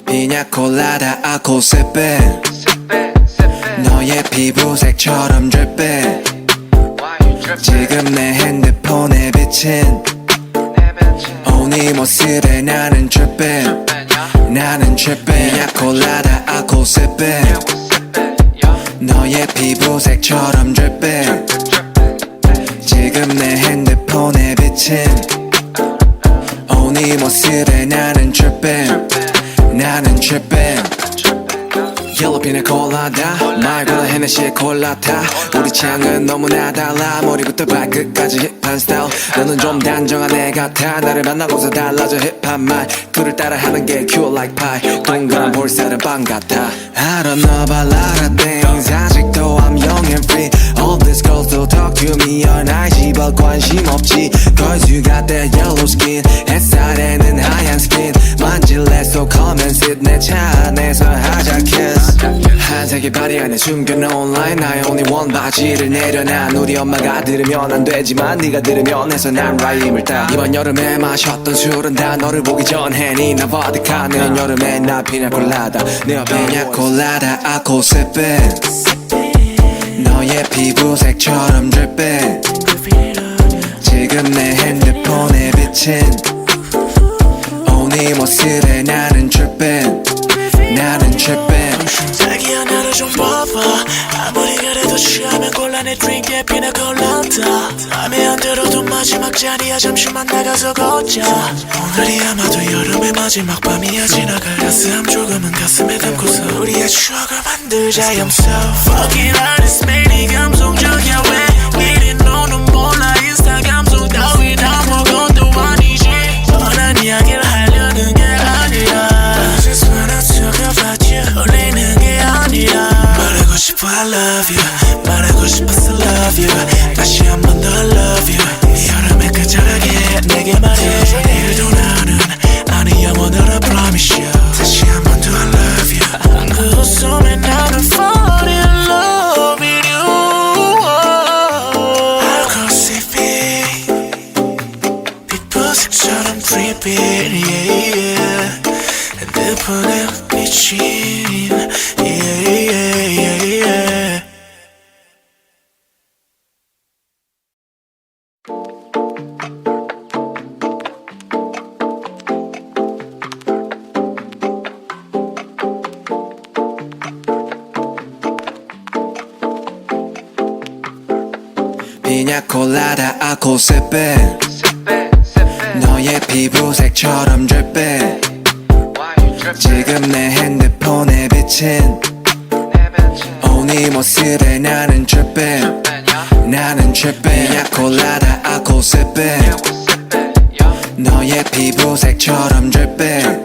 피냐콜라다 아코세페 너의 피부색처럼 drip 지금 내 핸드폰에 비친 네 모습에 나는 drippin 나는 drippin 피냐콜라다 아코세페 너의 피부색처럼 drippin 지금 내 핸드폰에 비친 네 모습에 나는 drippin 나는 drippin 옐로우 피냐콜라다 말고는 헤네시의 콜라타 우리 취향은 너무나 달라 머리부터 발끝까지 힙한 스타일 너는 좀 단정한 애 같아 나를 만나고서 달라져 힙한 말 그를 따라하는 게 cute like pie 동그란 볼살은 빵 같아 I don't know about a lot of things 아직도 I'm young and free All these girls still talk to me on IG but 관심 없지 Cause you got that yellow skin 햇살에는 하얀 skin 만질래 so come and sit 내 차 안에서 하자 kiss 한색의 바리 안에 숨겨놓은 line 나의 only one 바지를 내려놔 우리 엄마가 들으면 안 되지만 네가 들으면 해서 난 라임을 따 이번 여름에 마셨던 술은 다 너를 보기 전에 니나 버디카는 여름에 나 피냐콜라다 내 옆에 피냐콜라다 아코세페 너의 피부색처럼 drippin 지금 내 핸드폰에 비친 네 모습에 나는 drippin 나는 drippin 자기야 나를 좀 봐봐 아무리 그래도 취하면 곤란해 드링크에 피냐콜라다 맘에 안 들어도 마지막 자리야 잠시만 나가서 걷자 오늘이 아마도 여름의 마지막 밤이야 지나갈 가슴 조금은 가슴에 담고서 우리의 추억을 만들자 I'm so fucking honest 매일이 감성적이야 왜 이리 너는 몰라 인스타 감성 따위 다 먹어도 아니지 뻔한 이야기를 하려는 게 아니라 I just wanna talk about you 울리는 게 아니라 말하고 싶어 I love you 말하고 싶어서 love you 다시 한 번 더 love you 이 여름에 끝자락에 내게 말해 내일도 나는 아니 영원으로 I promise you 다시 한 번 더 I love you 그 웃음에 나는 fall in love with you 알코올이 빛보색처럼 dripping yeah, yeah. 핸드폰에 비친 yeah, yeah, yeah, yeah. 피냐콜라다 아코세페 너의 피부색처럼 drippin 지금 내 핸드폰에 비친 네 모습에 나는 drippin 나는 drippin 피냐콜라다 아코세페 너의 피부색처럼 drippin